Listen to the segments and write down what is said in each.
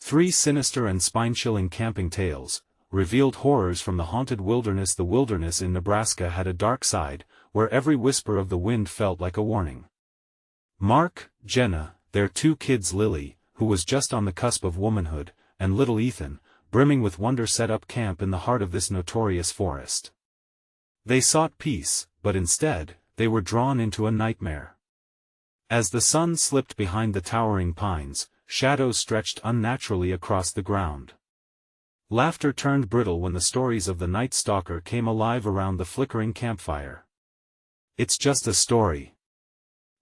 Three sinister and spine-chilling camping tales, revealed horrors from the haunted wilderness. The wilderness in Nebraska had a dark side, where every whisper of the wind felt like a warning. Mark, Jenna, their two kids Lily, who was just on the cusp of womanhood, and little Ethan, brimming with wonder, set up camp in the heart of this notorious forest. They sought peace, but instead, they were drawn into a nightmare. As the sun slipped behind the towering pines, shadows stretched unnaturally across the ground. Laughter turned brittle when the stories of the Night Stalker came alive around the flickering campfire. "It's just a story."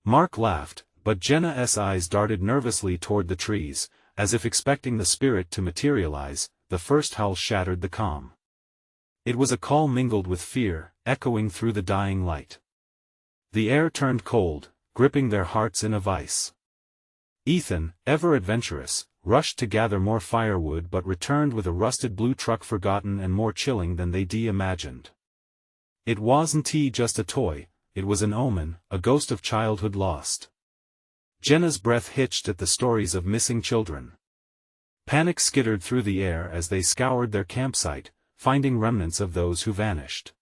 Mark laughed, but Jenna's eyes darted nervously toward the trees, as if expecting the spirit to materialize. The first howl shattered the calm. It was a call mingled with fear, echoing through the dying light. The air turned cold, gripping their hearts in a vice. Ethan, ever adventurous, rushed to gather more firewood but returned with a rusted blue truck, forgotten and more chilling than they'd imagined. It wasn't just a toy, it was an omen, a ghost of childhood lost. Jenna's breath hitched at the stories of missing children. Panic skittered through the air as they scoured their campsite, finding remnants of those who vanished.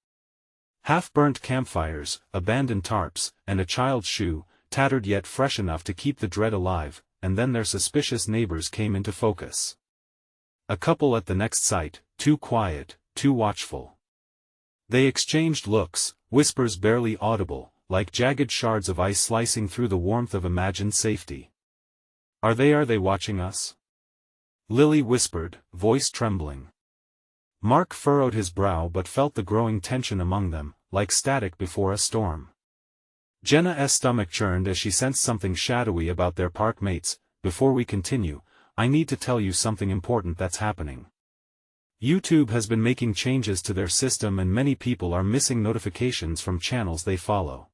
Half-burnt campfires, abandoned tarps, and a child's shoe, tattered yet fresh enough to keep the dread alive, and then their suspicious neighbors came into focus. A couple at the next site, too quiet, too watchful. They exchanged looks, whispers barely audible, like jagged shards of ice slicing through the warmth of imagined safety. Are they watching us?" Lily whispered, voice trembling. Mark furrowed his brow but felt the growing tension among them, like static before a storm. Jenna's stomach churned as she sensed something shadowy about their park mates. "Before we continue, I need to tell you something important that's happening. YouTube has been making changes to their system and many people are missing notifications from channels they follow.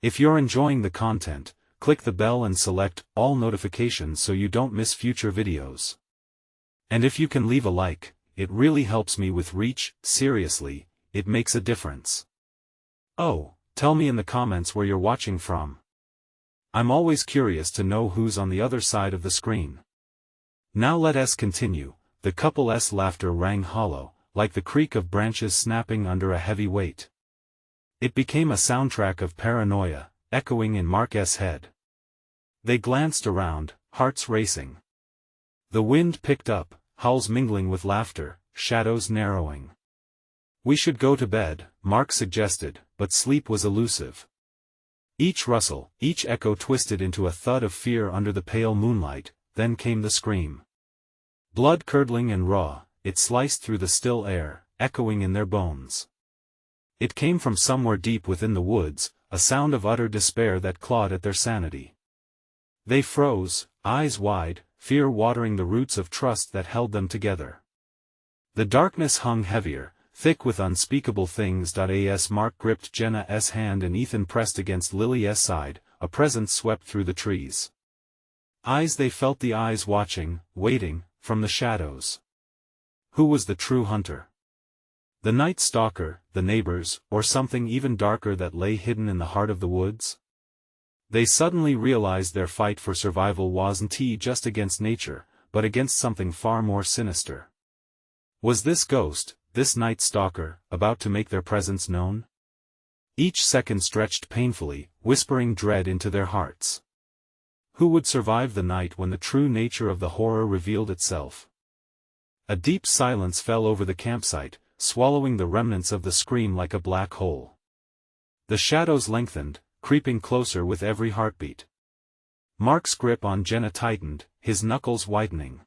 If you're enjoying the content, click the bell and select all notifications so you don't miss future videos. And if you can leave a like, it really helps me with reach. Seriously, it makes a difference. Oh, tell me in the comments where you're watching from. I'm always curious to know who's on the other side of the screen." Now let us continue. The couple's laughter rang hollow, like the creak of branches snapping under a heavy weight. It became a soundtrack of paranoia, echoing in Mark's head. They glanced around, hearts racing. The wind picked up, howls mingling with laughter, shadows narrowing. "We should go to bed," Mark suggested, but sleep was elusive. Each rustle, each echo twisted into a thud of fear under the pale moonlight. Then came the scream. Blood-curdling and raw, it sliced through the still air, echoing in their bones. It came from somewhere deep within the woods, a sound of utter despair that clawed at their sanity. They froze, eyes wide, fear watering the roots of trust that held them together. The darkness hung heavier, thick with unspeakable things. As Mark gripped Jenna's hand and Ethan pressed against Lily's side, a presence swept through the trees. They felt the eyes watching, waiting, from the shadows. Who was the true hunter? The Night Stalker, the neighbors, or something even darker that lay hidden in the heart of the woods? They suddenly realized their fight for survival wasn't just against nature, but against something far more sinister. Was this ghost, this Night Stalker, about to make their presence known? Each second stretched painfully, whispering dread into their hearts. Who would survive the night when the true nature of the horror revealed itself? A deep silence fell over the campsite, swallowing the remnants of the scream like a black hole. The shadows lengthened, creeping closer with every heartbeat. Mark's grip on Jenna tightened, his knuckles whitening.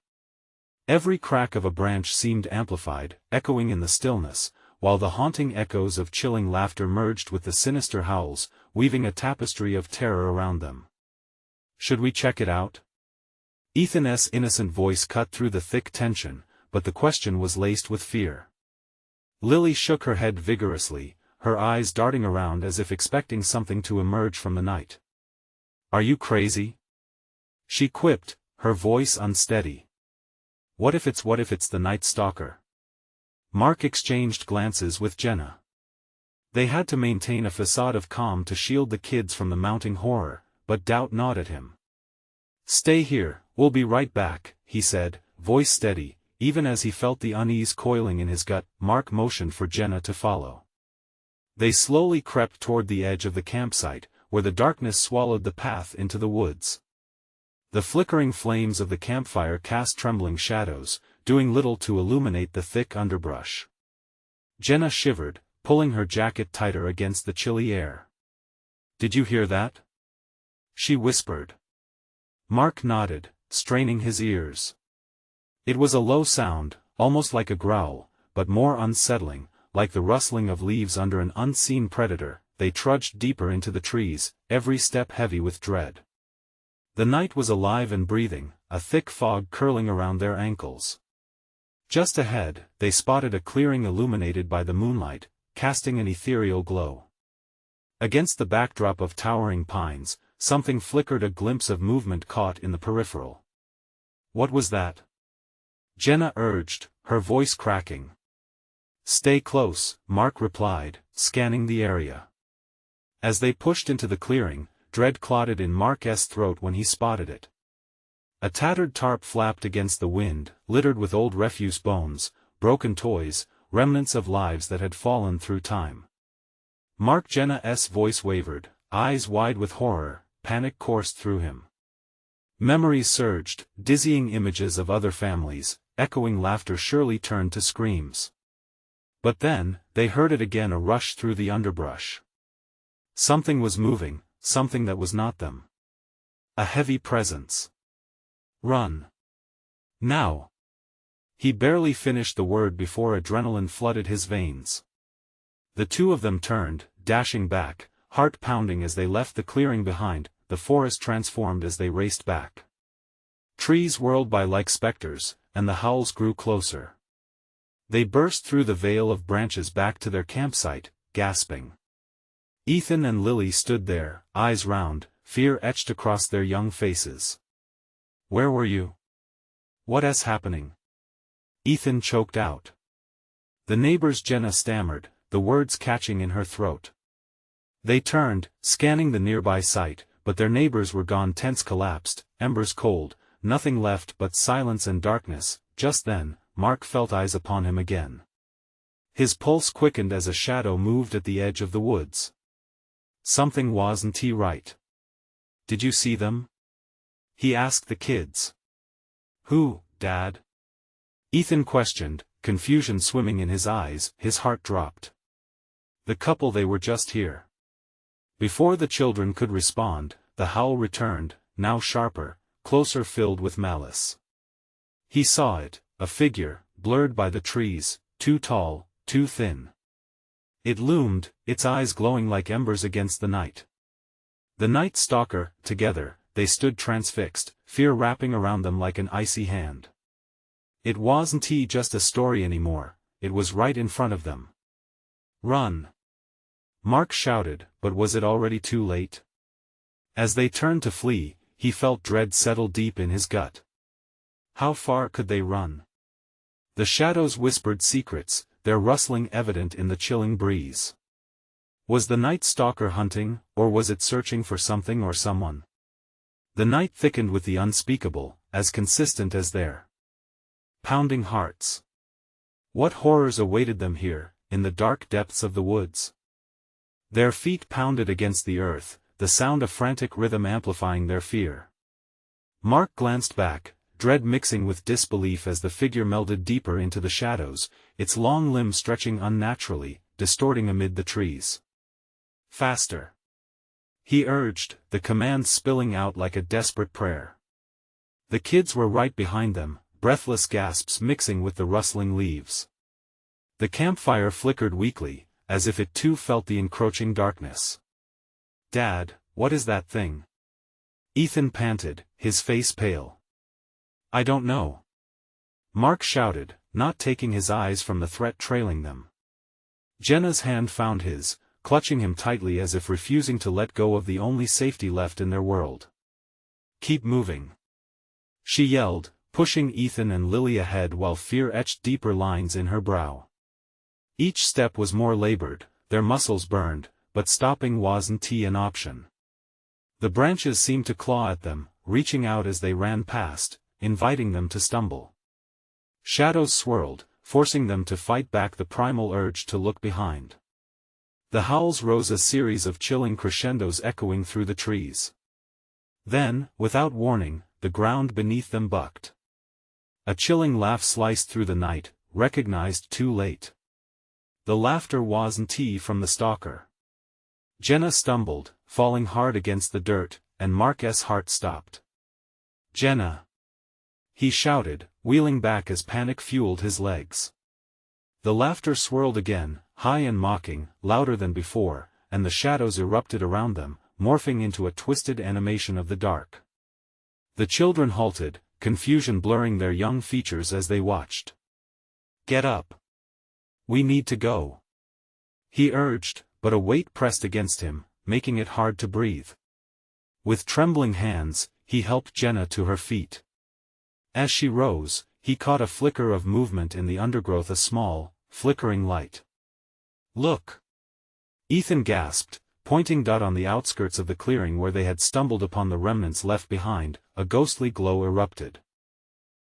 Every crack of a branch seemed amplified, echoing in the stillness, while the haunting echoes of chilling laughter merged with the sinister howls, weaving a tapestry of terror around them. "Should we check it out?" Ethan's innocent voice cut through the thick tension, but the question was laced with fear. Lily shook her head vigorously, her eyes darting around as if expecting something to emerge from the night. "Are you crazy?" she quipped, her voice unsteady. What if it's the Night Stalker?" Mark exchanged glances with Jenna. They had to maintain a facade of calm to shield the kids from the mounting horror, but doubt gnawed at him. "Stay here, we'll be right back," he said, voice steady, even as he felt the unease coiling in his gut. Mark motioned for Jenna to follow. They slowly crept toward the edge of the campsite, where the darkness swallowed the path into the woods. The flickering flames of the campfire cast trembling shadows, doing little to illuminate the thick underbrush. Jenna shivered, pulling her jacket tighter against the chilly air. "Did you hear that?" she whispered. Mark nodded, straining his ears. It was a low sound, almost like a growl, but more unsettling, like the rustling of leaves under an unseen predator. They trudged deeper into the trees, every step heavy with dread. The night was alive and breathing, a thick fog curling around their ankles. Just ahead, they spotted a clearing illuminated by the moonlight, casting an ethereal glow. Against the backdrop of towering pines, something flickered, a glimpse of movement caught in the peripheral. "What was that?" Jenna urged, her voice cracking. "Stay close," Mark replied, scanning the area. As they pushed into the clearing, dread clotted in Mark's throat when he spotted it. A tattered tarp flapped against the wind, littered with old refuse bones, broken toys, remnants of lives that had fallen through time. Jenna's voice wavered, eyes wide with horror. Panic coursed through him. Memories surged, dizzying images of other families, echoing laughter surely turned to screams. But then, they heard it again, a rush through the underbrush. Something was moving, something that was not them. A heavy presence. "Run. Now." He barely finished the word before adrenaline flooded his veins. The two of them turned, dashing back, heart pounding as they left the clearing behind. The forest transformed as they raced back. Trees whirled by like specters, and the howls grew closer. They burst through the veil of branches back to their campsite, gasping. Ethan and Lily stood there, eyes round, fear etched across their young faces. "Where were you? What is happening?" Ethan choked out. "The neighbors," Jenna stammered, the words catching in her throat. They turned, scanning the nearby site, but their neighbors were gone. Tents collapsed, embers cold, nothing left but silence and darkness. Just then, Mark felt eyes upon him again. His pulse quickened as a shadow moved at the edge of the woods. Something wasn't right. "Did you see them?" he asked the kids. "Who, Dad?" Ethan questioned, confusion swimming in his eyes. His heart dropped. "The couple, they were just here." Before the children could respond, the howl returned, now sharper, closer, filled with malice. He saw it, a figure, blurred by the trees, too tall, too thin. It loomed, its eyes glowing like embers against the night. The Night Stalker. Together, they stood transfixed, fear wrapping around them like an icy hand. It wasn't just a story anymore, it was right in front of them. "Run!" Mark shouted, but was it already too late? As they turned to flee, he felt dread settle deep in his gut. How far could they run? The shadows whispered secrets, their rustling evident in the chilling breeze. Was the Night Stalker hunting, or was it searching for something or someone? The night thickened with the unspeakable, as consistent as their pounding hearts. What horrors awaited them here, in the dark depths of the woods? Their feet pounded against the earth, the sound a frantic rhythm amplifying their fear. Mark glanced back, dread mixing with disbelief as the figure melded deeper into the shadows, its long limbs stretching unnaturally, distorting amid the trees. "Faster!" he urged, the command spilling out like a desperate prayer. The kids were right behind them, breathless gasps mixing with the rustling leaves. The campfire flickered weakly, as if it too felt the encroaching darkness. "Dad, what is that thing?" Ethan panted, his face pale. "I don't know." Mark shouted, not taking his eyes from the threat trailing them. Jenna's hand found his, clutching him tightly as if refusing to let go of the only safety left in their world. "Keep moving," she yelled, pushing Ethan and Lily ahead while fear etched deeper lines in her brow. Each step was more labored, their muscles burned, but stopping wasn't an option. The branches seemed to claw at them, reaching out as they ran past, inviting them to stumble. Shadows swirled, forcing them to fight back the primal urge to look behind. The howls rose, a series of chilling crescendos echoing through the trees. Then, without warning, the ground beneath them bucked. A chilling laugh sliced through the night, recognized too late. The laughter wasn't from the stalker. Jenna stumbled, falling hard against the dirt, and Mark's heart stopped. "Jenna!" he shouted, wheeling back as panic fueled his legs. The laughter swirled again, high and mocking, louder than before, and the shadows erupted around them, morphing into a twisted animation of the dark. The children halted, confusion blurring their young features as they watched. "Get up! We need to go," he urged, but a weight pressed against him, making it hard to breathe. With trembling hands, he helped Jenna to her feet. As she rose, he caught a flicker of movement in the undergrowth, a small, flickering light. "Look!" Ethan gasped, pointing on the outskirts of the clearing where they had stumbled upon the remnants left behind. A ghostly glow erupted.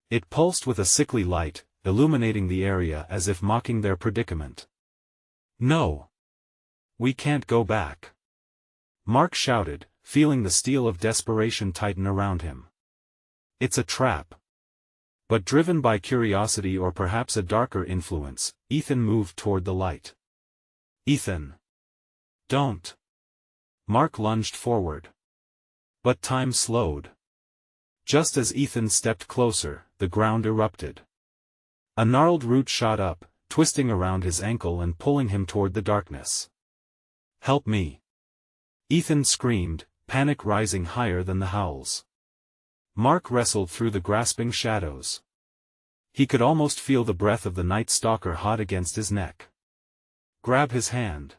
It pulsed with a sickly light, illuminating the area as if mocking their predicament. "No! We can't go back!" Mark shouted, feeling the steel of desperation tighten around him. "It's a trap." But driven by curiosity or perhaps a darker influence, Ethan moved toward the light. "Ethan! Don't!" Mark lunged forward. But time slowed. Just as Ethan stepped closer, the ground erupted. A gnarled root shot up, twisting around his ankle and pulling him toward the darkness. "Help me!" Ethan screamed, panic rising higher than the howls. Mark wrestled through the grasping shadows. He could almost feel the breath of the night stalker hot against his neck. "Grab his hand!"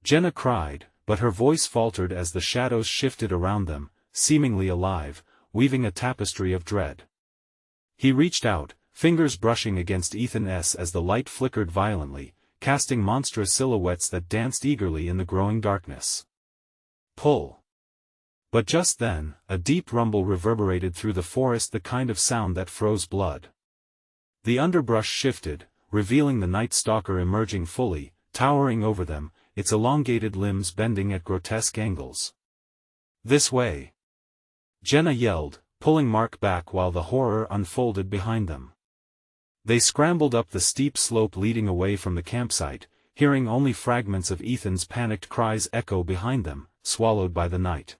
Jenna cried, but her voice faltered as the shadows shifted around them, seemingly alive, weaving a tapestry of dread. He reached out, fingers brushing against Ethan's as the light flickered violently, casting monstrous silhouettes that danced eagerly in the growing darkness. "Pull!" But just then, a deep rumble reverberated through the forest, the kind of sound that froze blood. The underbrush shifted, revealing the night stalker emerging fully, towering over them, its elongated limbs bending at grotesque angles. "This way!" Jenna yelled, pulling Mark back while the horror unfolded behind them. They scrambled up the steep slope leading away from the campsite, hearing only fragments of Ethan's panicked cries echo behind them, swallowed by the night.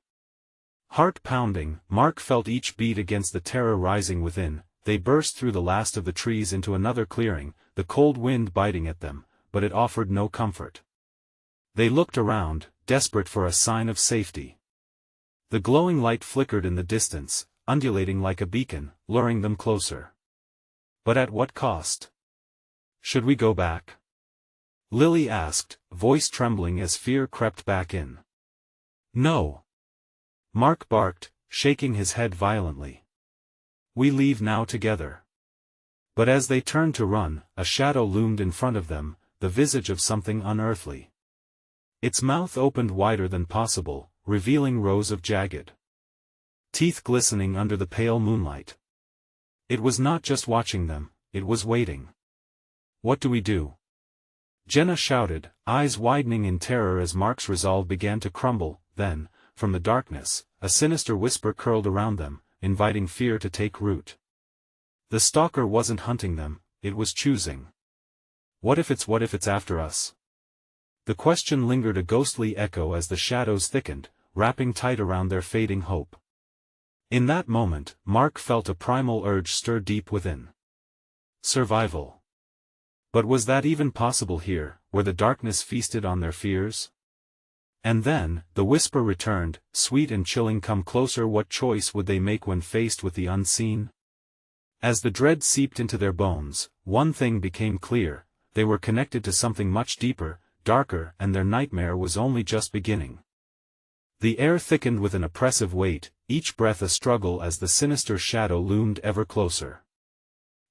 Heart pounding, Mark felt each beat against the terror rising within. They burst through the last of the trees into another clearing, the cold wind biting at them, but it offered no comfort. They looked around, desperate for a sign of safety. The glowing light flickered in the distance, undulating like a beacon, luring them closer. But at what cost? "Should we go back?" Lily asked, voice trembling as fear crept back in. "No!" Mark barked, shaking his head violently. "We leave now together." But as they turned to run, a shadow loomed in front of them, the visage of something unearthly. Its mouth opened wider than possible, revealing rows of jagged teeth glistening under the pale moonlight. It was not just watching them, it was waiting. "What do we do?" Jenna shouted, eyes widening in terror as Mark's resolve began to crumble. Then, from the darkness, a sinister whisper curled around them, inviting fear to take root. The stalker wasn't hunting them, it was choosing. What if it's after us? The question lingered, a ghostly echo as the shadows thickened, wrapping tight around their fading hope. In that moment, Mark felt a primal urge stir deep within. Survival. But was that even possible here, where the darkness feasted on their fears? And then, the whisper returned, sweet and chilling. "Come closer." What choice would they make when faced with the unseen? As the dread seeped into their bones, one thing became clear: they were connected to something much deeper, darker, and their nightmare was only just beginning. The air thickened with an oppressive weight, each breath a struggle as the sinister shadow loomed ever closer.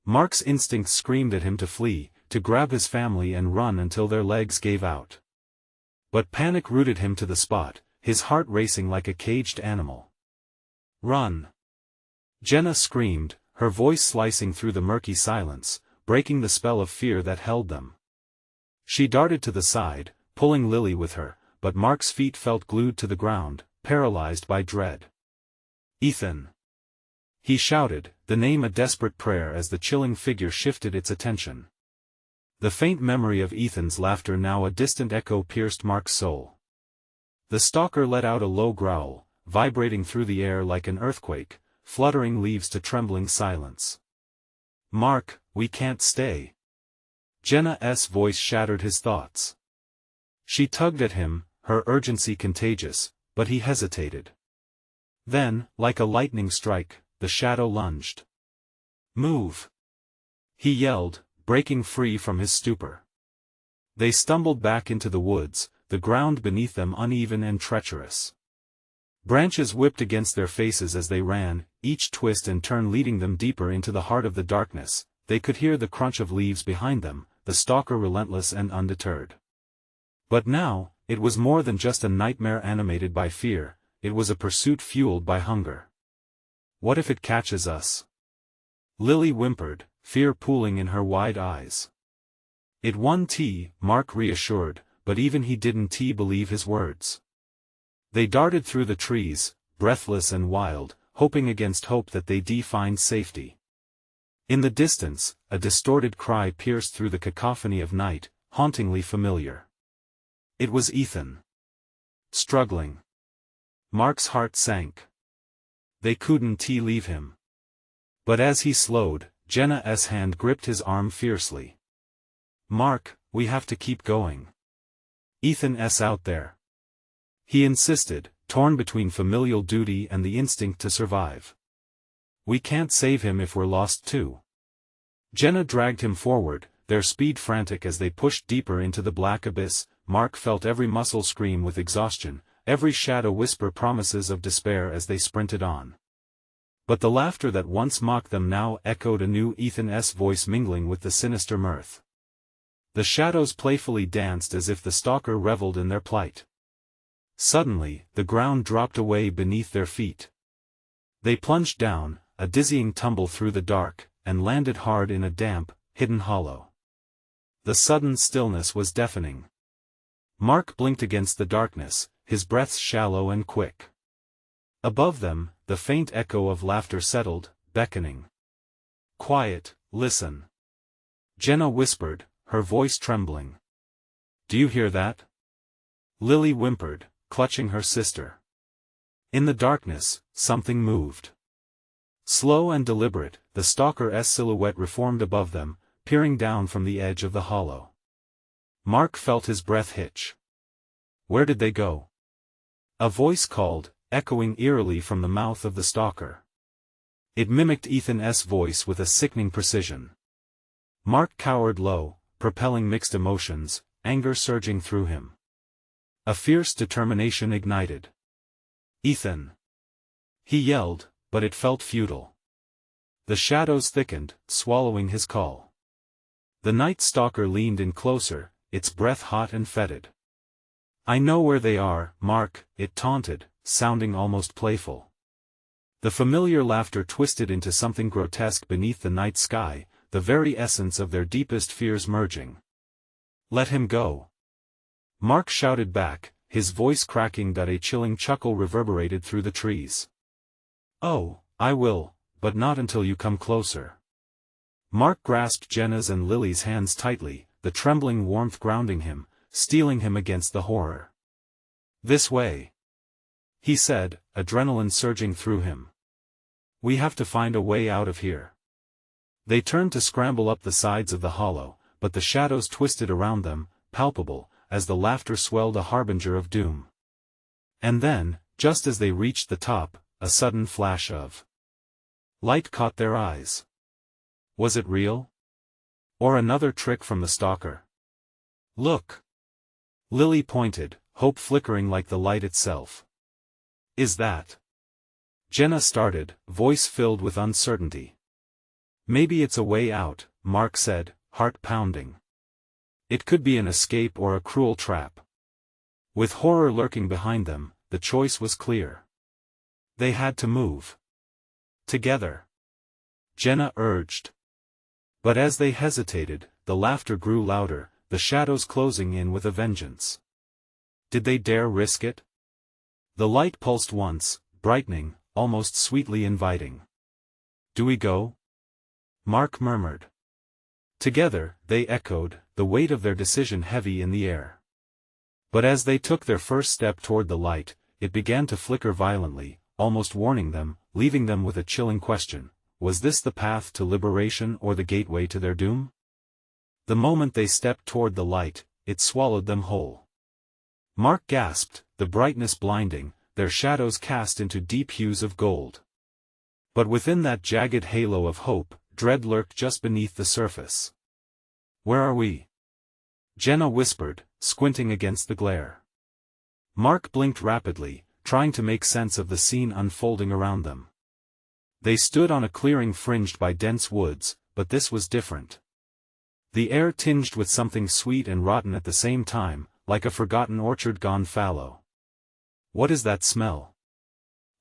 Mark's instincts screamed at him to flee, to grab his family and run until their legs gave out. But panic rooted him to the spot, his heart racing like a caged animal. "Run!" Jenna screamed, her voice slicing through the murky silence, breaking the spell of fear that held them. She darted to the side, pulling Lily with her, but Mark's feet felt glued to the ground, paralyzed by dread. "Ethan!" he shouted, the name a desperate prayer as the chilling figure shifted its attention. The faint memory of Ethan's laughter, now a distant echo, pierced Mark's soul. The stalker let out a low growl, vibrating through the air like an earthquake, fluttering leaves to trembling silence. "Mark, we can't stay." Jenna's voice shattered his thoughts. She tugged at him, her urgency contagious, but he hesitated. Then, like a lightning strike, the shadow lunged. "Move!" he yelled, breaking free from his stupor. They stumbled back into the woods, the ground beneath them uneven and treacherous. Branches whipped against their faces as they ran, each twist and turn leading them deeper into the heart of the darkness. They could hear the crunch of leaves behind them, the stalker relentless and undeterred. But now, it was more than just a nightmare animated by fear, it was a pursuit fueled by hunger. "What if it catches us?" Lily whimpered, fear pooling in her wide eyes. "It won't," Mark reassured, but even he didn't believe his words. They darted through the trees, breathless and wild, hoping against hope that they'd find safety. In the distance, a distorted cry pierced through the cacophony of night, hauntingly familiar. It was Ethan. Struggling. Mark's heart sank. They couldn't leave him. But as he slowed, Jenna's hand gripped his arm fiercely. "Mark, we have to keep going. Ethan's out there," he insisted, torn between familial duty and the instinct to survive. "We can't save him if we're lost too." Jenna dragged him forward, their speed frantic as they pushed deeper into the black abyss. Mark felt every muscle scream with exhaustion, every shadow whisper promises of despair as they sprinted on. But the laughter that once mocked them now echoed anew, Ethan's voice mingling with the sinister mirth. The shadows playfully danced as if the stalker reveled in their plight. Suddenly, the ground dropped away beneath their feet. They plunged down, a dizzying tumble through the dark, and landed hard in a damp, hidden hollow. The sudden stillness was deafening. Mark blinked against the darkness, his breaths shallow and quick. Above them, the faint echo of laughter settled, beckoning. "Quiet, listen," Jenna whispered, her voice trembling. "Do you hear that?" Lily whimpered, clutching her sister. In the darkness, something moved. Slow and deliberate, the stalker's silhouette reformed above them, peering down from the edge of the hollow. Mark felt his breath hitch. Where did they go? A voice called, echoing eerily from the mouth of the stalker. It mimicked Ethan's voice with a sickening precision. Mark cowered low, propelling mixed emotions, anger surging through him. A fierce determination ignited. "Ethan!" he yelled, but it felt futile. The shadows thickened, swallowing his call. The night stalker leaned in closer, its breath hot and fetid. "I know where they are, Mark," it taunted, sounding almost playful. The familiar laughter twisted into something grotesque beneath the night sky, the very essence of their deepest fears merging. "Let him go!" Mark shouted back, his voice cracking that a chilling chuckle reverberated through the trees. "Oh, I will, but not until you come closer." Mark grasped Jenna's and Lily's hands tightly, the trembling warmth grounding him, steeling him against the horror. "This way," he said, adrenaline surging through him. "We have to find a way out of here." They turned to scramble up the sides of the hollow, but the shadows twisted around them, palpable, as the laughter swelled, a harbinger of doom. And then, just as they reached the top, a sudden flash of light caught their eyes. Was it real? Or another trick from the stalker? "Look!" Lily pointed, hope flickering like the light itself. "Is that?" Jenna started, voice filled with uncertainty. "Maybe it's a way out," Mark said, heart pounding. "It could be an escape or a cruel trap." With horror lurking behind them, the choice was clear. They had to move. Together. Jenna urged. But as they hesitated, the laughter grew louder, the shadows closing in with a vengeance. Did they dare risk it? The light pulsed once, brightening, almost sweetly inviting. "Do we go?" Mark murmured. Together, they echoed, the weight of their decision heavy in the air. But as they took their first step toward the light, it began to flicker violently, almost warning them, leaving them with a chilling question: was this the path to liberation or the gateway to their doom? The moment they stepped toward the light, it swallowed them whole. Mark gasped, the brightness blinding, their shadows cast into deep hues of gold. But within that jagged halo of hope, dread lurked just beneath the surface. "Where are we?" Jenna whispered, squinting against the glare. Mark blinked rapidly, trying to make sense of the scene unfolding around them. They stood on a clearing fringed by dense woods, but this was different. The air tinged with something sweet and rotten at the same time, like a forgotten orchard gone fallow. "What is that smell?"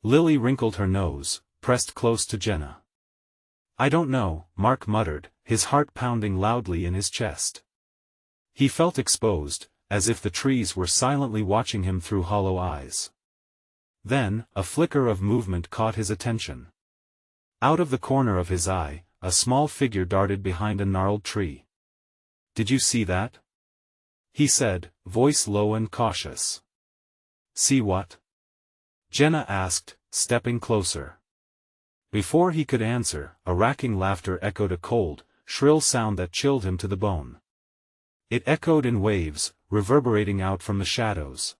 Lily wrinkled her nose, pressed close to Jenna. "I don't know," Mark muttered, his heart pounding loudly in his chest. He felt exposed, as if the trees were silently watching him through hollow eyes. Then, a flicker of movement caught his attention. Out of the corner of his eye, a small figure darted behind a gnarled tree. "Did you see that?" he said, voice low and cautious. "See what?" Jenna asked, stepping closer. Before he could answer, a racking laughter echoed, a cold, shrill sound that chilled him to the bone. It echoed in waves, reverberating out from the shadows.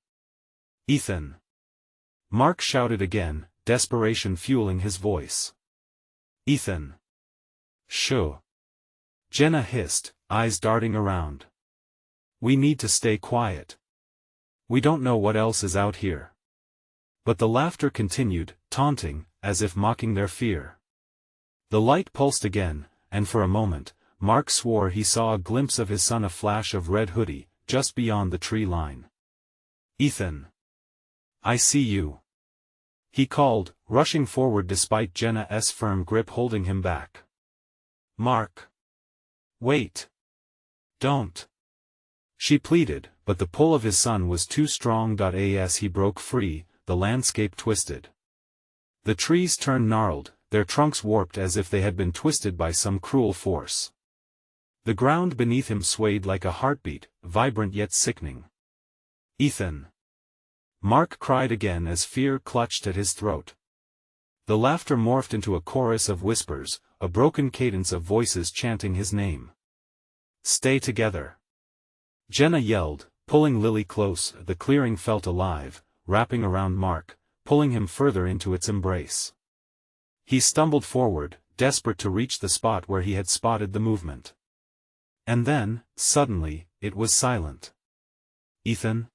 "Ethan!" Mark shouted again, desperation fueling his voice. "Ethan!" "Shoo!" Jenna hissed, eyes darting around. "We need to stay quiet. We don't know what else is out here." But the laughter continued, taunting, as if mocking their fear. The light pulsed again, and for a moment, Mark swore he saw a glimpse of his son, a flash of red hoodie, just beyond the tree line. "Ethan! I see you!" he called, rushing forward despite Jenna's firm grip holding him back. "Mark! Wait! Don't!" she pleaded, but the pull of his son was too strong. As he broke free, the landscape twisted. The trees turned gnarled, their trunks warped as if they had been twisted by some cruel force. The ground beneath him swayed like a heartbeat, vibrant yet sickening. "Ethan!" Mark cried again as fear clutched at his throat. The laughter morphed into a chorus of whispers, a broken cadence of voices chanting his name. "Stay together!" Jenna yelled, pulling Lily close. The clearing felt alive, wrapping around Mark, pulling him further into its embrace. He stumbled forward, desperate to reach the spot where he had spotted the movement. And then, suddenly, it was silent. "Ethan?"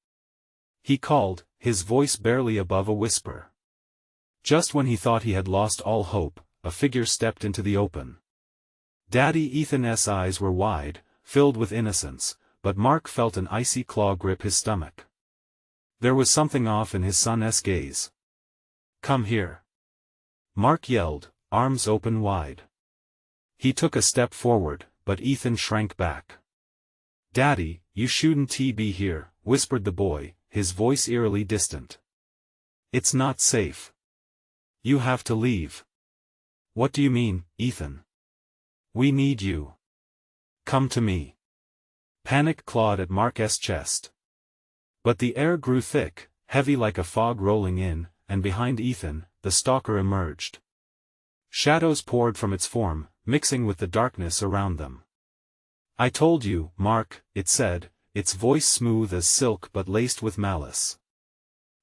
he called, his voice barely above a whisper. Just when he thought he had lost all hope, a figure stepped into the open. Daddy Ethan's eyes were wide, filled with innocence, but Mark felt an icy claw grip his stomach. There was something off in his son's gaze. "Come here!" Mark yelled, arms open wide. He took a step forward, but Ethan shrank back. "Daddy, you shouldn't be here," whispered the boy, his voice eerily distant. "It's not safe. You have to leave." "What do you mean, Ethan?" "We need you. Come to me." Panic clawed at Mark's chest. But the air grew thick, heavy like a fog rolling in, and behind Ethan, the stalker emerged. Shadows poured from its form, mixing with the darkness around them. "I told you, Mark," it said, its voice smooth as silk but laced with malice.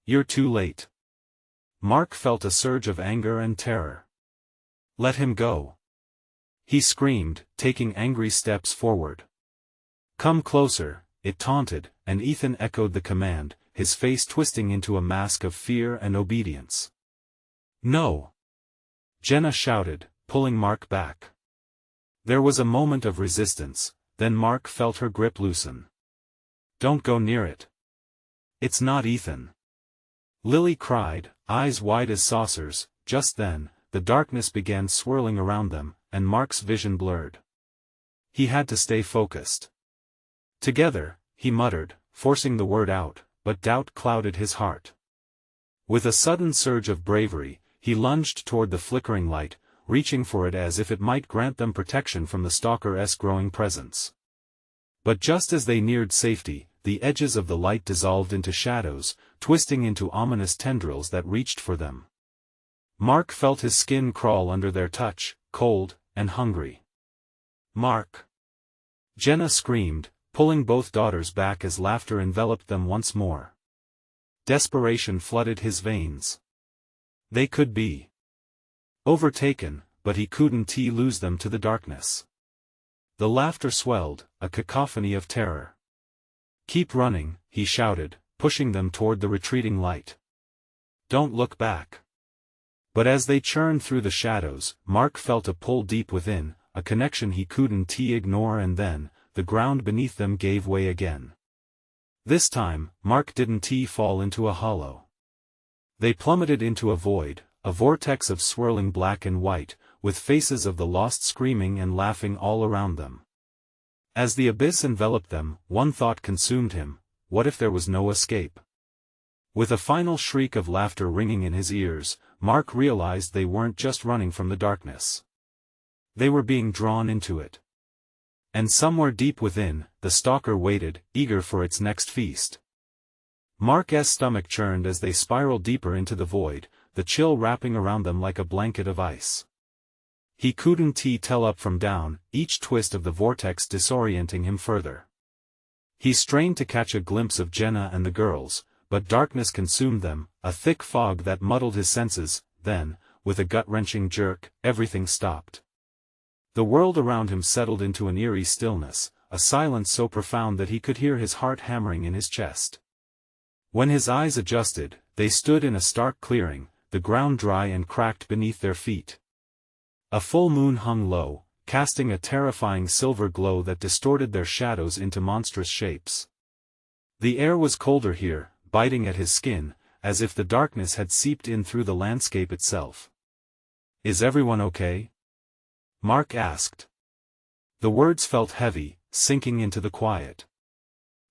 "You're too late." Mark felt a surge of anger and terror. "Let him go!" he screamed, taking angry steps forward. "Come closer," it taunted, and Ethan echoed the command, his face twisting into a mask of fear and obedience. "No!" Jenna shouted, pulling Mark back. There was a moment of resistance, then Mark felt her grip loosen. "Don't go near it. It's not Ethan!" Lily cried, eyes wide as saucers. Just then, the darkness began swirling around them, and Mark's vision blurred. He had to stay focused. Together, he muttered, forcing the word out, but doubt clouded his heart. With a sudden surge of bravery, he lunged toward the flickering light, reaching for it as if it might grant them protection from the stalker's growing presence. But just as they neared safety, the edges of the light dissolved into shadows, twisting into ominous tendrils that reached for them. Mark felt his skin crawl under their touch, cold and hungry. "Mark!" Jenna screamed, pulling both daughters back as laughter enveloped them once more. Desperation flooded his veins. They could be overtaken, but he couldn't lose them to the darkness. The laughter swelled, a cacophony of terror. "Keep running," he shouted, pushing them toward the retreating light. "Don't look back." But as they churned through the shadows, Mark felt a pull deep within, a connection he couldn't ignore, and then, the ground beneath them gave way again. This time, Mark didn't fall into a hollow. They plummeted into a void, a vortex of swirling black and white, with faces of the lost screaming and laughing all around them. As the abyss enveloped them, one thought consumed him: what if there was no escape? With a final shriek of laughter ringing in his ears, Mark realized they weren't just running from the darkness. They were being drawn into it. And somewhere deep within, the stalker waited, eager for its next feast. Mark's stomach churned as they spiraled deeper into the void, the chill wrapping around them like a blanket of ice. He couldn't tell up from down, each twist of the vortex disorienting him further. He strained to catch a glimpse of Jenna and the girls, but darkness consumed them, a thick fog that muddled his senses. Then, with a gut-wrenching jerk, everything stopped. The world around him settled into an eerie stillness, a silence so profound that he could hear his heart hammering in his chest. When his eyes adjusted, they stood in a stark clearing, the ground dry and cracked beneath their feet. A full moon hung low, casting a terrifying silver glow that distorted their shadows into monstrous shapes. The air was colder here, biting at his skin, as if the darkness had seeped in through the landscape itself. "Is everyone okay?" Mark asked. The words felt heavy, sinking into the quiet.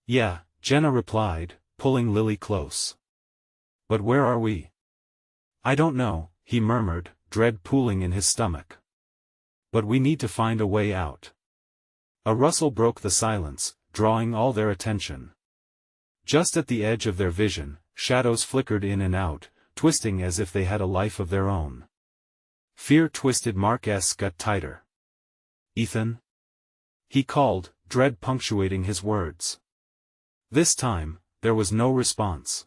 "Yeah," Jenna replied, pulling Lily close. "But where are we?" "I don't know," he murmured, dread pooling in his stomach. "But we need to find a way out." A rustle broke the silence, drawing all their attention. Just at the edge of their vision, shadows flickered in and out, twisting as if they had a life of their own. Fear twisted Mark's gut tighter. "Ethan?" he called, dread punctuating his words. This time, there was no response.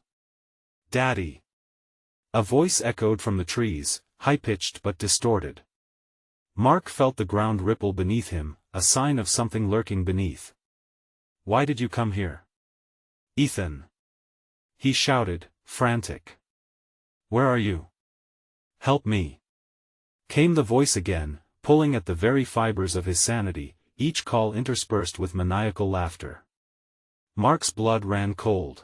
"Daddy!" A voice echoed from the trees, high-pitched but distorted. Mark felt the ground ripple beneath him, a sign of something lurking beneath. "Why did you come here?" "Ethan!" he shouted, frantic. "Where are you? Help me!" Came the voice again, pulling at the very fibers of his sanity, each call interspersed with maniacal laughter. Mark's blood ran cold.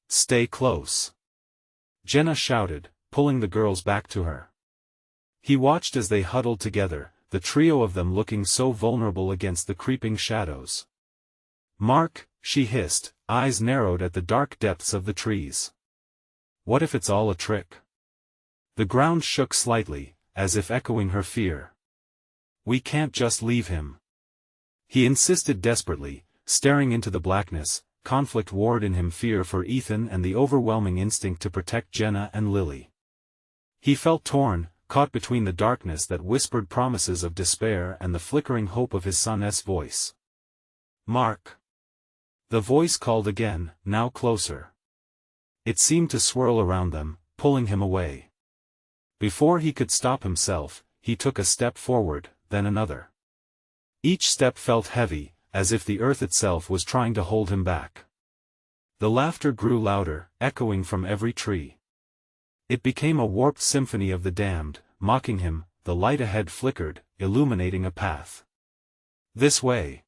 "Stay close!" Jenna shouted, pulling the girls back to her. He watched as they huddled together, the trio of them looking so vulnerable against the creeping shadows. "Mark," she hissed, eyes narrowed at the dark depths of the trees. "What if it's all a trick?" The ground shook slightly, as if echoing her fear. "We can't just leave him," he insisted desperately, staring into the blackness. Conflict warred in him, fear for Ethan and the overwhelming instinct to protect Jenna and Lily. He felt torn, caught between the darkness that whispered promises of despair and the flickering hope of his son's voice. "Mark!" The voice called again, now closer. It seemed to swirl around them, pulling him away. Before he could stop himself, he took a step forward, then another. Each step felt heavy, as if the earth itself was trying to hold him back. The laughter grew louder, echoing from every tree. It became a warped symphony of the damned, mocking him. The light ahead flickered, illuminating a path. "This way!"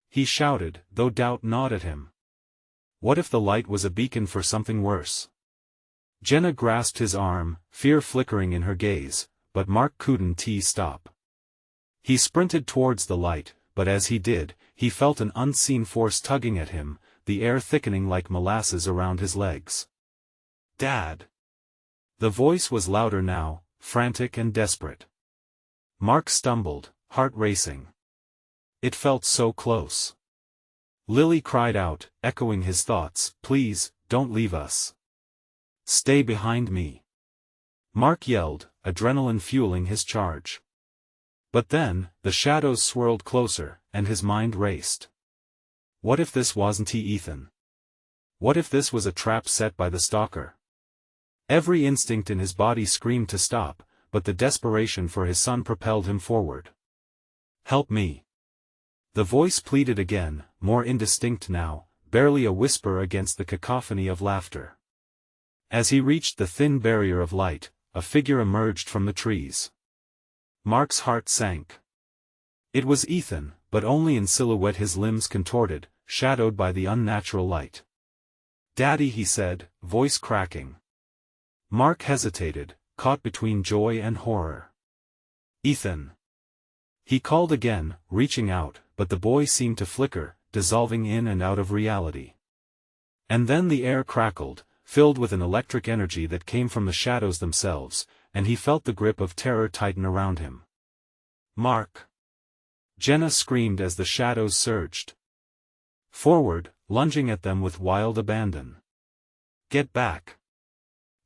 he shouted, though doubt gnawed at him. What if the light was a beacon for something worse? Jenna grasped his arm, fear flickering in her gaze, but Mark couldn't stop. He sprinted towards the light, but as he did, he felt an unseen force tugging at him, the air thickening like molasses around his legs. "Dad!" The voice was louder now, frantic and desperate. Mark stumbled, heart racing. It felt so close. Lily cried out, echoing his thoughts, "Please, don't leave us. Stay behind me." Mark yelled, adrenaline fueling his charge. But then, the shadows swirled closer, and his mind raced. What if this wasn't Ethan? What if this was a trap set by the stalker? Every instinct in his body screamed to stop, but the desperation for his son propelled him forward. "Help me." The voice pleaded again, more indistinct now, barely a whisper against the cacophony of laughter. As he reached the thin barrier of light, a figure emerged from the trees. Mark's heart sank. It was Ethan, but only in silhouette, his limbs contorted, shadowed by the unnatural light. "Daddy," he said, voice cracking. Mark hesitated, caught between joy and horror. "Ethan." He called again, reaching out, but the boy seemed to flicker, dissolving in and out of reality. And then the air crackled, filled with an electric energy that came from the shadows themselves, and he felt the grip of terror tighten around him. "Mark!" Jenna screamed as the shadows surged forward, lunging at them with wild abandon. "Get back!"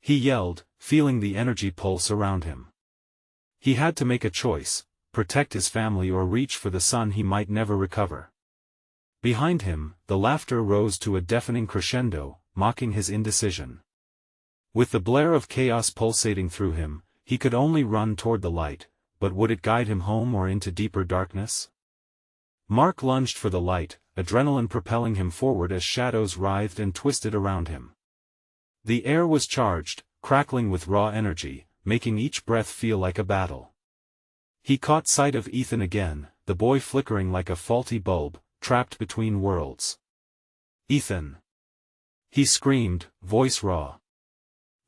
he yelled, feeling the energy pulse around him. He had to make a choice, protect his family or reach for the son he might never recover. Behind him, the laughter rose to a deafening crescendo, mocking his indecision. With the blare of chaos pulsating through him, he could only run toward the light, but would it guide him home or into deeper darkness? Mark lunged for the light, adrenaline propelling him forward as shadows writhed and twisted around him. The air was charged, crackling with raw energy, making each breath feel like a battle. He caught sight of Ethan again, the boy flickering like a faulty bulb, trapped between worlds. "Ethan!" he screamed, voice raw.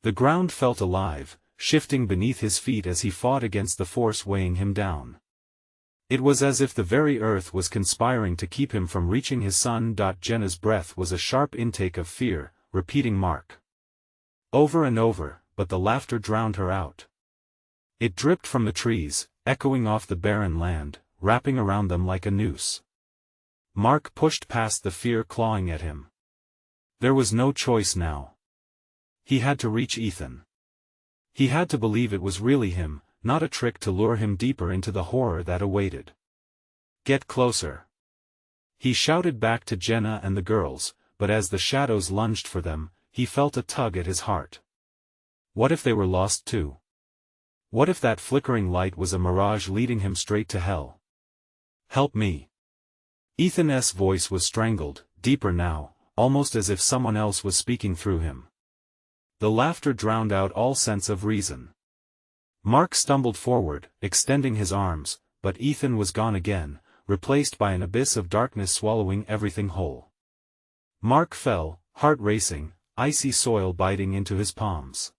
The ground felt alive, shifting beneath his feet as he fought against the force weighing him down. It was as if the very earth was conspiring to keep him from reaching his son. Jenna's breath was a sharp intake of fear, repeating Mark over and over, but the laughter drowned her out. It dripped from the trees, echoing off the barren land, wrapping around them like a noose. Mark pushed past the fear clawing at him. There was no choice now. He had to reach Ethan. He had to believe it was really him, not a trick to lure him deeper into the horror that awaited. "Get closer!" he shouted back to Jenna and the girls, but as the shadows lunged for them, he felt a tug at his heart. What if they were lost too? What if that flickering light was a mirage leading him straight to hell? "Help me!" Ethan's voice was strangled, deeper now, almost as if someone else was speaking through him. The laughter drowned out all sense of reason. Mark stumbled forward, extending his arms, but Ethan was gone again, replaced by an abyss of darkness swallowing everything whole. Mark fell, heart racing, icy soil biting into his palms.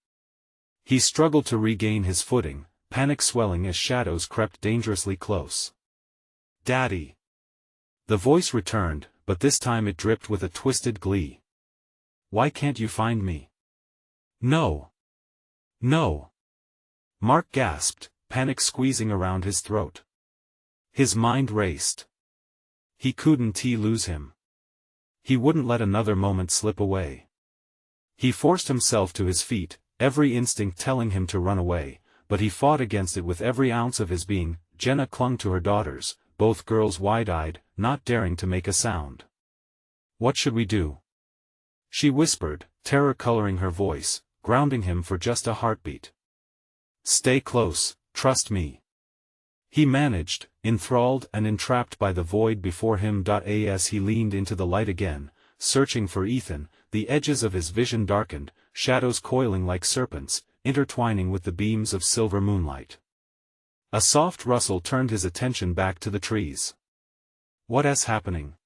He struggled to regain his footing, panic swelling as shadows crept dangerously close. "Daddy!" The voice returned, but this time it dripped with a twisted glee. "Why can't you find me?" "No! No!" Mark gasped, panic squeezing around his throat. His mind raced. He couldn't lose him. He wouldn't let another moment slip away. He forced himself to his feet, every instinct telling him to run away, but he fought against it with every ounce of his being. Jenna clung to her daughters, both girls wide-eyed, not daring to make a sound. "What should we do?" she whispered, terror coloring her voice, grounding him for just a heartbeat. "Stay close, trust me," he managed, enthralled and entrapped by the void before him. As he leaned into the light again, searching for Ethan, the edges of his vision darkened, shadows coiling like serpents, intertwining with the beams of silver moonlight. A soft rustle turned his attention back to the trees. "What's happening?"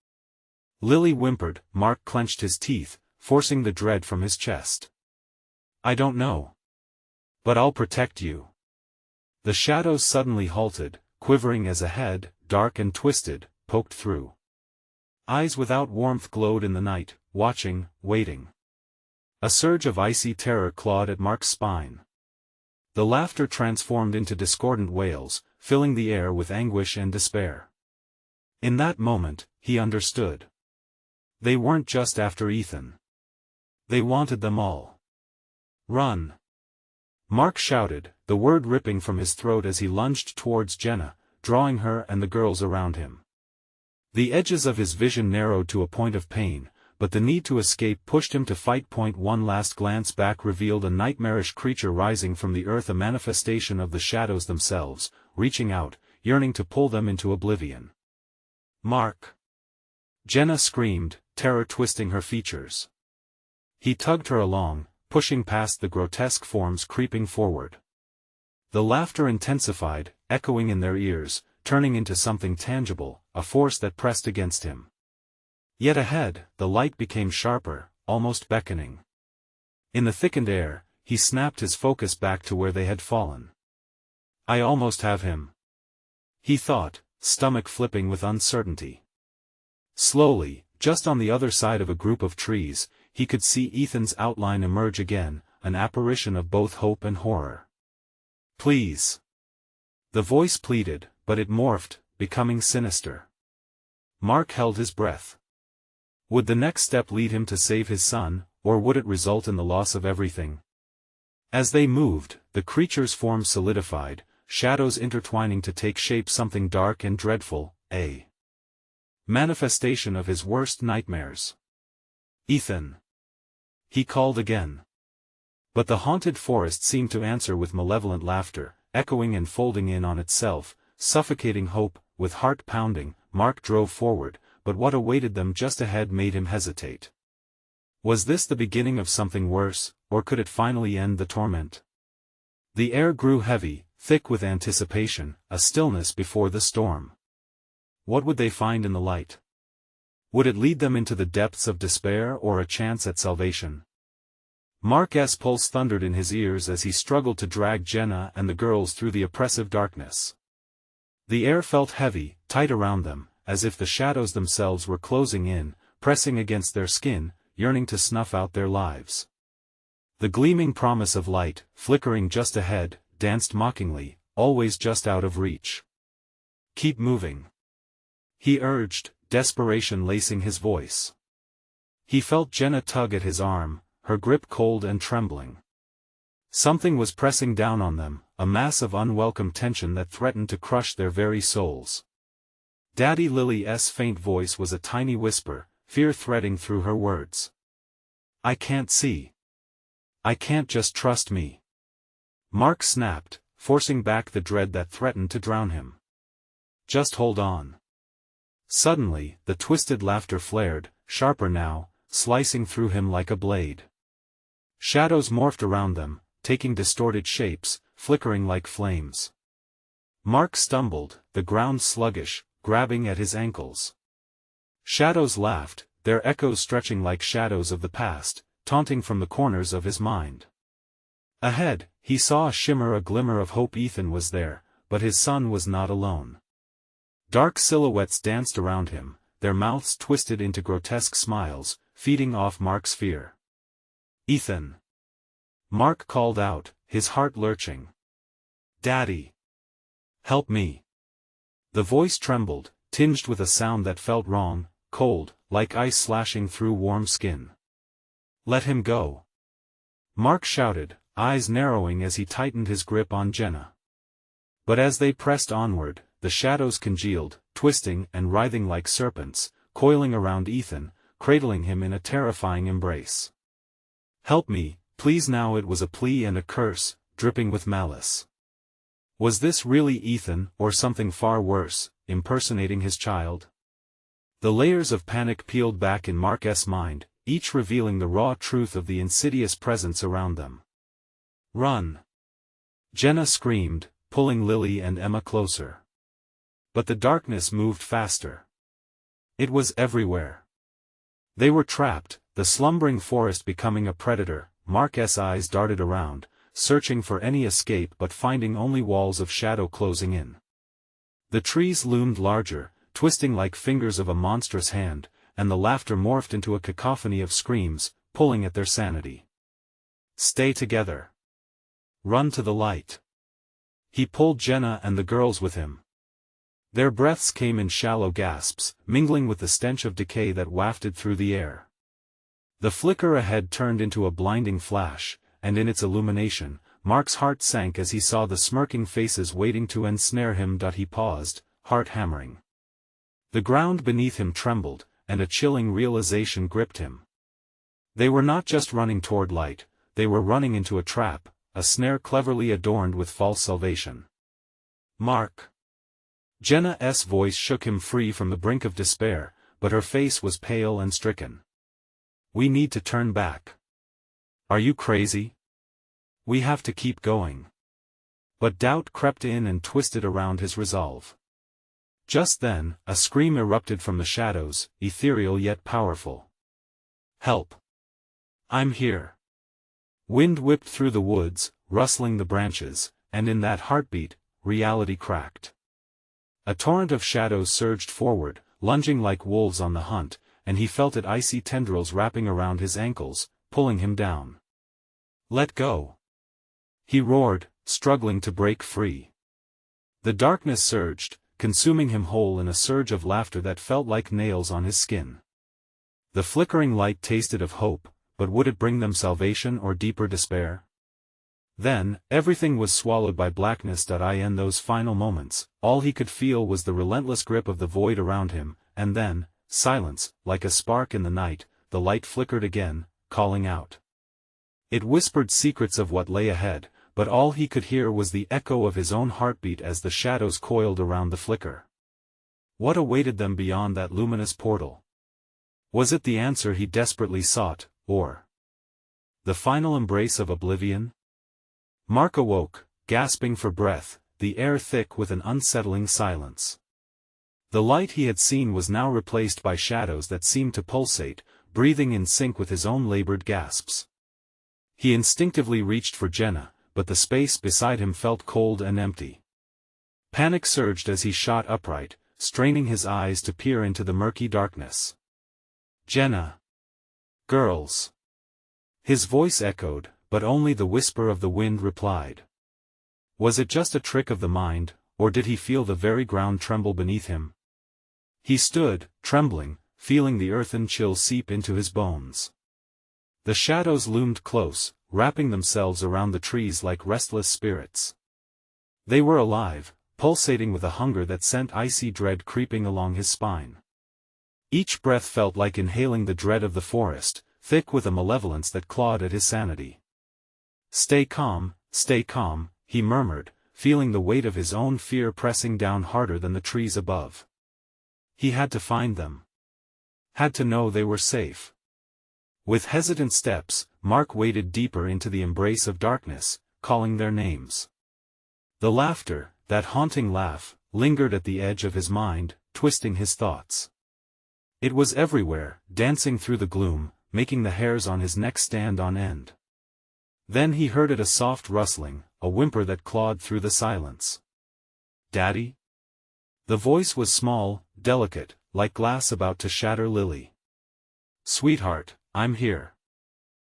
Lily whimpered. Mark clenched his teeth, forcing the dread from his chest. "I don't know. But I'll protect you." The shadows suddenly halted, quivering as a head, dark and twisted, poked through. Eyes without warmth glowed in the night, watching, waiting. A surge of icy terror clawed at Mark's spine. The laughter transformed into discordant wails, filling the air with anguish and despair. In that moment, he understood. They weren't just after Ethan. They wanted them all. Run! Mark shouted, the word ripping from his throat as he lunged towards Jenna, drawing her and the girls around him. The edges of his vision narrowed to a point of pain, but the need to escape pushed him to fight. One last glance back revealed a nightmarish creature rising from the earth, a manifestation of the shadows themselves, reaching out, yearning to pull them into oblivion. Mark! Jenna screamed, terror twisting her features. He tugged her along, pushing past the grotesque forms creeping forward. The laughter intensified, echoing in their ears, turning into something tangible, a force that pressed against him. Yet ahead, the light became sharper, almost beckoning. In the thickened air, he snapped his focus back to where they had fallen. I almost have him, he thought, stomach flipping with uncertainty. Slowly, just on the other side of a group of trees, he could see Ethan's outline emerge again, an apparition of both hope and horror. Please! The voice pleaded, but it morphed, becoming sinister. Mark held his breath. Would the next step lead him to save his son, or would it result in the loss of everything? As they moved, the creature's form solidified, shadows intertwining to take shape something dark and dreadful, a manifestation of his worst nightmares. Ethan! He called again. But the haunted forest seemed to answer with malevolent laughter, echoing and folding in on itself, suffocating hope. With heart pounding, Mark drove forward, but what awaited them just ahead made him hesitate. Was this the beginning of something worse, or could it finally end the torment? The air grew heavy, thick with anticipation, a stillness before the storm. What would they find in the light? Would it lead them into the depths of despair or a chance at salvation? Mark's pulse thundered in his ears as he struggled to drag Jenna and the girls through the oppressive darkness. The air felt heavy, tight around them, as if the shadows themselves were closing in, pressing against their skin, yearning to snuff out their lives. The gleaming promise of light, flickering just ahead, danced mockingly, always just out of reach. Keep moving, he urged, desperation lacing his voice. He felt Jenna tug at his arm, her grip cold and trembling. Something was pressing down on them, a mass of unwelcome tension that threatened to crush their very souls. Daddy Lily's faint voice was a tiny whisper, fear threading through her words. I can't see. I can't just trust me. Mark snapped, forcing back the dread that threatened to drown him. Just hold on. Suddenly, the twisted laughter flared, sharper now, slicing through him like a blade. Shadows morphed around them, taking distorted shapes, flickering like flames. Mark stumbled, the ground sluggish, grabbing at his ankles. Shadows laughed, their echoes stretching like shadows of the past, taunting from the corners of his mind. Ahead, he saw a shimmer, a glimmer of hope. Ethan was there, but his son was not alone. Dark silhouettes danced around him, their mouths twisted into grotesque smiles, feeding off Mark's fear. Ethan! Mark called out, his heart lurching. Daddy! Help me! The voice trembled, tinged with a sound that felt wrong, cold, like ice slashing through warm skin. Let him go! Mark shouted, eyes narrowing as he tightened his grip on Jenna. But as they pressed onward, the shadows congealed, twisting and writhing like serpents, coiling around Ethan, cradling him in a terrifying embrace. Help me, please! Now it was a plea and a curse, dripping with malice. Was this really Ethan, or something far worse, impersonating his child? The layers of panic peeled back in Mark's mind, each revealing the raw truth of the insidious presence around them. Run! Jenna screamed, pulling Lily and Emma closer. But the darkness moved faster. It was everywhere. They were trapped, the slumbering forest becoming a predator. Mark's eyes darted around, searching for any escape but finding only walls of shadow closing in. The trees loomed larger, twisting like fingers of a monstrous hand, and the laughter morphed into a cacophony of screams, pulling at their sanity. Stay together. Run to the light. He pulled Jenna and the girls with him. Their breaths came in shallow gasps, mingling with the stench of decay that wafted through the air. The flicker ahead turned into a blinding flash, and in its illumination, Mark's heart sank as he saw the smirking faces waiting to ensnare him. He paused, heart hammering. The ground beneath him trembled, and a chilling realization gripped him. They were not just running toward light, they were running into a trap, a snare cleverly adorned with false salvation. Mark. Jenna's voice shook him free from the brink of despair, but her face was pale and stricken. We need to turn back. Are you crazy? We have to keep going. But doubt crept in and twisted around his resolve. Just then, a scream erupted from the shadows, ethereal yet powerful. Help! I'm here. Wind whipped through the woods, rustling the branches, and in that heartbeat, reality cracked. A torrent of shadows surged forward, lunging like wolves on the hunt, and he felt its icy tendrils wrapping around his ankles, pulling him down. Let go! He roared, struggling to break free. The darkness surged, consuming him whole in a surge of laughter that felt like nails on his skin. The flickering light tasted of hope, but would it bring them salvation or deeper despair? Then, everything was swallowed by blackness. In those final moments, all he could feel was the relentless grip of the void around him, and then, silence, like a spark in the night, the light flickered again, calling out. It whispered secrets of what lay ahead, but all he could hear was the echo of his own heartbeat as the shadows coiled around the flicker. What awaited them beyond that luminous portal? Was it the answer he desperately sought, or the final embrace of oblivion? Mark awoke, gasping for breath, the air thick with an unsettling silence. The light he had seen was now replaced by shadows that seemed to pulsate, breathing in sync with his own labored gasps. He instinctively reached for Jenna, but the space beside him felt cold and empty. Panic surged as he shot upright, straining his eyes to peer into the murky darkness. Jenna! Girls! His voice echoed, but only the whisper of the wind replied. Was it just a trick of the mind, or did he feel the very ground tremble beneath him? He stood, trembling, feeling the earthen chill seep into his bones. The shadows loomed close, wrapping themselves around the trees like restless spirits. They were alive, pulsating with a hunger that sent icy dread creeping along his spine. Each breath felt like inhaling the dread of the forest, thick with a malevolence that clawed at his sanity. Stay calm, he murmured, feeling the weight of his own fear pressing down harder than the trees above. He had to find them. Had to know they were safe. With hesitant steps, Mark waded deeper into the embrace of darkness, calling their names. The laughter, that haunting laugh, lingered at the edge of his mind, twisting his thoughts. It was everywhere, dancing through the gloom, making the hairs on his neck stand on end. Then he heard it, a soft rustling, a whimper that clawed through the silence. Daddy? The voice was small, delicate, like glass about to shatter lily. Sweetheart, I'm here.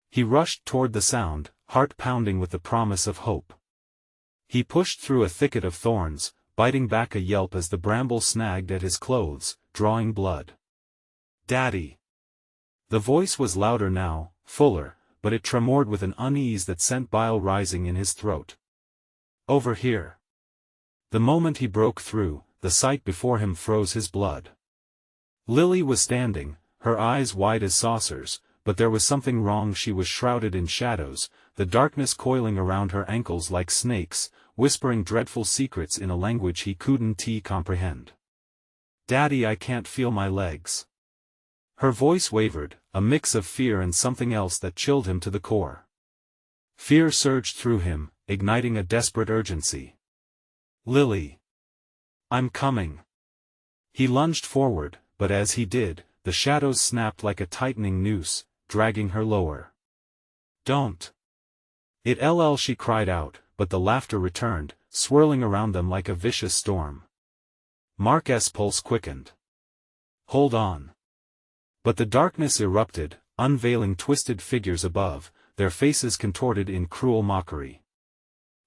He rushed toward the sound, heart pounding with the promise of hope. He pushed through a thicket of thorns, biting back a yelp as the bramble snagged at his clothes, drawing blood. Daddy! The voice was louder now, fuller, but it tremored with an unease that sent bile rising in his throat. Over here. The moment he broke through, the sight before him froze his blood. Lily was standing, her eyes wide as saucers, but there was something wrong. She was shrouded in shadows, the darkness coiling around her ankles like snakes, whispering dreadful secrets in a language he couldn't comprehend. Daddy, I can't feel my legs. Her voice wavered, a mix of fear and something else that chilled him to the core. Fear surged through him, igniting a desperate urgency. Lily! I'm coming. He lunged forward, but as he did, the shadows snapped like a tightening noose, dragging her lower. Don't! She cried out, but the laughter returned, swirling around them like a vicious storm. Mark's pulse quickened. Hold on. But the darkness erupted, unveiling twisted figures above, their faces contorted in cruel mockery.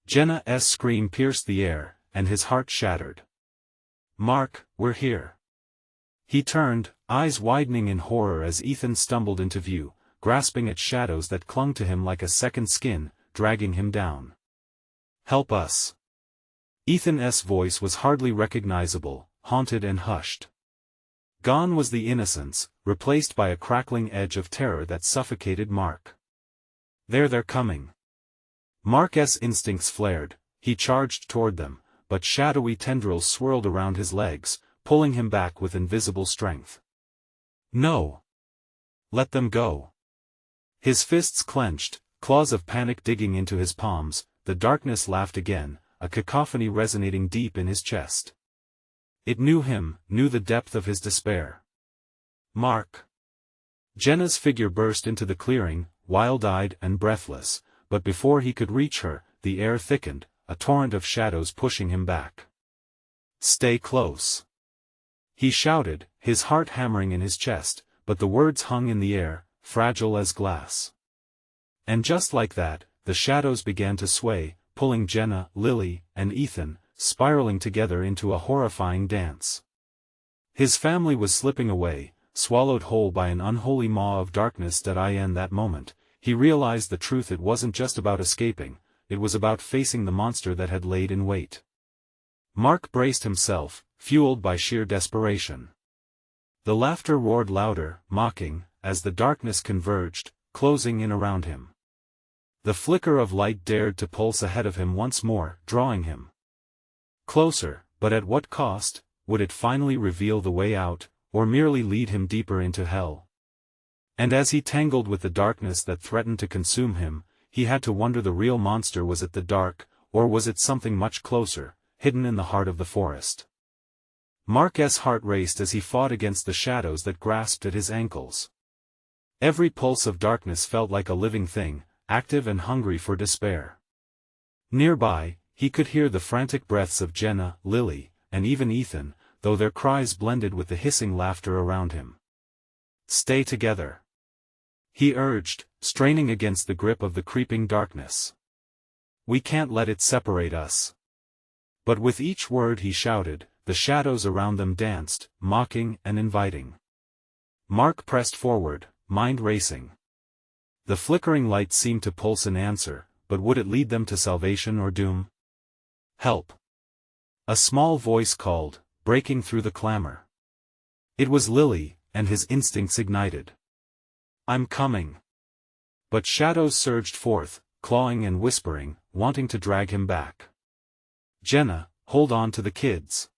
Jenna's scream pierced the air, and his heart shattered. Mark, we're here. He turned, eyes widening in horror as Ethan stumbled into view, grasping at shadows that clung to him like a second skin, dragging him down. Help us. Ethan's voice was hardly recognizable, haunted and hushed. Gone was the innocence, replaced by a crackling edge of terror that suffocated Mark. They're coming. Mark's instincts flared, he charged toward them, but shadowy tendrils swirled around his legs, pulling him back with invisible strength. No. Let them go. His fists clenched, claws of panic digging into his palms, the darkness laughed again, a cacophony resonating deep in his chest. It knew him, knew the depth of his despair. Mark. Jenna's figure burst into the clearing, wild-eyed and breathless, but before he could reach her, the air thickened, a torrent of shadows pushing him back. Stay close. He shouted, his heart hammering in his chest, but the words hung in the air, fragile as glass. And just like that, the shadows began to sway, pulling Jenna, Lily, and Ethan, spiraling together into a horrifying dance. His family was slipping away, swallowed whole by an unholy maw of darkness. In that moment, he realized the truth. It wasn't just about escaping, it was about facing the monster that had laid in wait. Mark braced himself, fueled by sheer desperation. The laughter roared louder, mocking, as the darkness converged, closing in around him. The flicker of light dared to pulse ahead of him once more, drawing him closer, but at what cost? Would it finally reveal the way out, or merely lead him deeper into hell? And as he tangled with the darkness that threatened to consume him, he had to wonder, the real monster, was it the dark, or was it something much closer, hidden in the heart of the forest? Mark's heart raced as he fought against the shadows that grasped at his ankles. Every pulse of darkness felt like a living thing, active and hungry for despair. Nearby, he could hear the frantic breaths of Jenna, Lily, and even Ethan, though their cries blended with the hissing laughter around him. Stay together. He urged, straining against the grip of the creeping darkness. We can't let it separate us. But with each word he shouted, the shadows around them danced, mocking and inviting. Mark pressed forward, mind racing. The flickering light seemed to pulse an answer, but would it lead them to salvation or doom? Help! A small voice called, breaking through the clamor. It was Lily, and his instincts ignited. I'm coming. But shadows surged forth, clawing and whispering, wanting to drag him back. Jenna, hold on to the kids.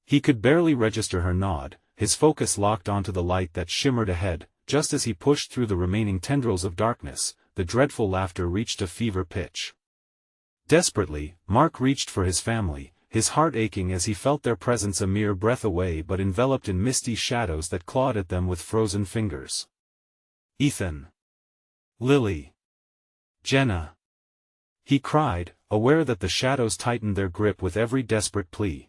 He could barely register her nod, his focus locked onto the light that shimmered ahead. Just as he pushed through the remaining tendrils of darkness, the dreadful laughter reached a fever pitch. Desperately, Mark reached for his family, his heart aching as he felt their presence a mere breath away but enveloped in misty shadows that clawed at them with frozen fingers. Ethan. Lily. Jenna. He cried, aware that the shadows tightened their grip with every desperate plea.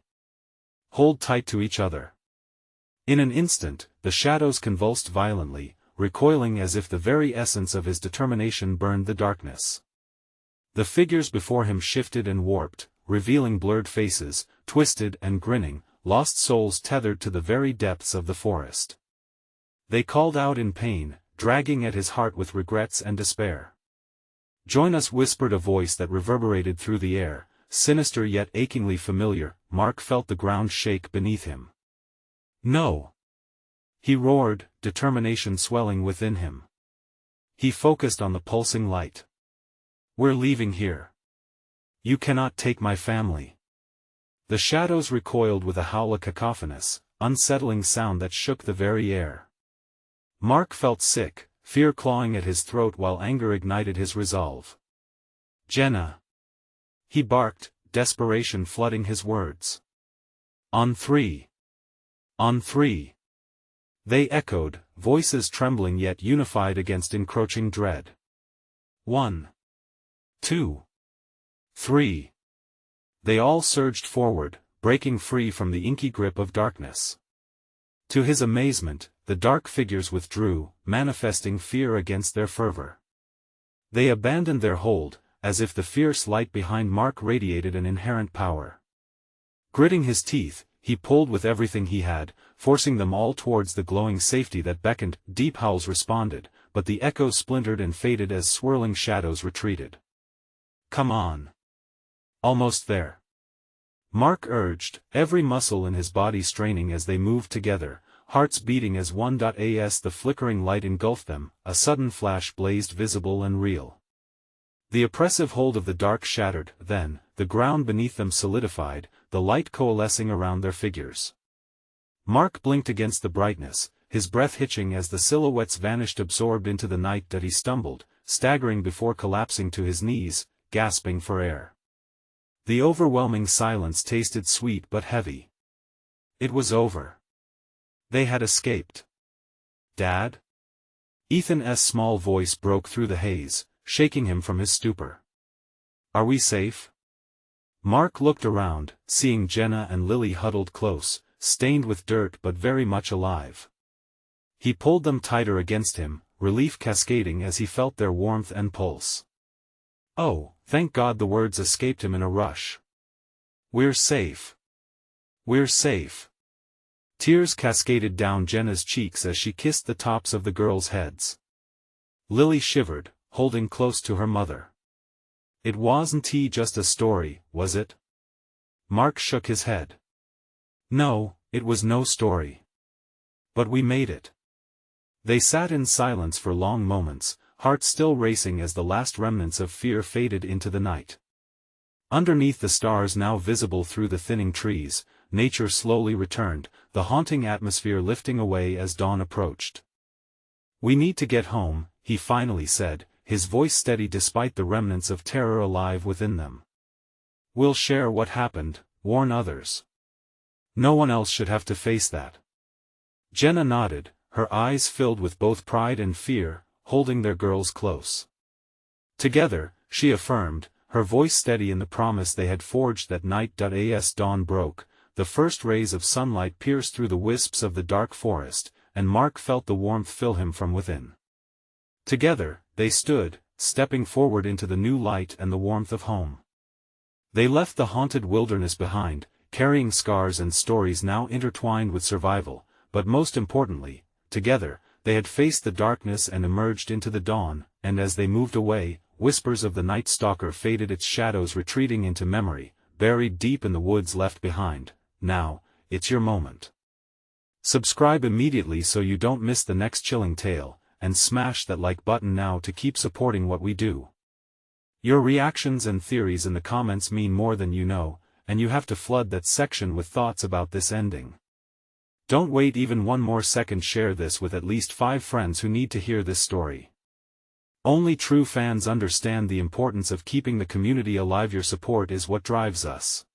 Hold tight to each other. In an instant, the shadows convulsed violently, recoiling as if the very essence of his determination burned the darkness. The figures before him shifted and warped, revealing blurred faces, twisted and grinning, lost souls tethered to the very depths of the forest. They called out in pain, dragging at his heart with regrets and despair. Join us, whispered a voice that reverberated through the air, sinister yet achingly familiar. Mark felt the ground shake beneath him. No! He roared, determination swelling within him. He focused on the pulsing light. We're leaving here. You cannot take my family. The shadows recoiled with a howl, a cacophonous, unsettling sound that shook the very air. Mark felt sick, fear clawing at his throat while anger ignited his resolve. Jenna! He barked, desperation flooding his words. On three! On three! They echoed, voices trembling yet unified against encroaching dread. 1, 2, 3. They all surged forward, breaking free from the inky grip of darkness. To his amazement, the dark figures withdrew, manifesting fear against their fervor. They abandoned their hold, as if the fierce light behind Mark radiated an inherent power. Gritting his teeth, he pulled with everything he had, forcing them all towards the glowing safety that beckoned. Deep howls responded, but the echoes splintered and faded as swirling shadows retreated. "Come on. Almost there," Mark urged, every muscle in his body straining as they moved together, hearts beating as one. As the flickering light engulfed them, a sudden flash blazed visible and real. The oppressive hold of the dark shattered, then, the ground beneath them solidified, the light coalescing around their figures. Mark blinked against the brightness, his breath hitching as the silhouettes vanished absorbed into the night. He stumbled, staggering before collapsing to his knees, gasping for air. The overwhelming silence tasted sweet but heavy. It was over. They had escaped. "Dad?" Ethan's small voice broke through the haze, shaking him from his stupor. "Are we safe?" Mark looked around, seeing Jenna and Lily huddled close, stained with dirt but very much alive. He pulled them tighter against him, relief cascading as he felt their warmth and pulse. "Oh, thank God," the words escaped him in a rush. "We're safe. We're safe." Tears cascaded down Jenna's cheeks as she kissed the tops of the girls' heads. Lily shivered, holding close to her mother. "It wasn't just a story, was it?" Mark shook his head. "No, it was no story. But we made it." They sat in silence for long moments, hearts still racing as the last remnants of fear faded into the night. Underneath the stars now visible through the thinning trees, nature slowly returned, the haunting atmosphere lifting away as dawn approached. "We need to get home," he finally said, his voice steady despite the remnants of terror alive within them. "We'll share what happened, warn others. No one else should have to face that." Jenna nodded, her eyes filled with both pride and fear, holding their girls close. Together, she affirmed, her voice steady in the promise they had forged that night. As dawn broke, the first rays of sunlight pierced through the wisps of the dark forest, and Mark felt the warmth fill him from within. Together, they stood, stepping forward into the new light and the warmth of home. They left the haunted wilderness behind, carrying scars and stories now intertwined with survival, but most importantly, together, they had faced the darkness and emerged into the dawn, and as they moved away, whispers of the night stalker faded, its shadows retreating into memory, buried deep in the woods left behind. Now, it's your moment. Subscribe immediately so you don't miss the next chilling tale, and smash that like button now to keep supporting what we do. Your reactions and theories in the comments mean more than you know, and you have to flood that section with thoughts about this ending. Don't wait even one more second, share this with at least 5 friends who need to hear this story. Only true fans understand the importance of keeping the community alive. Your support is what drives us.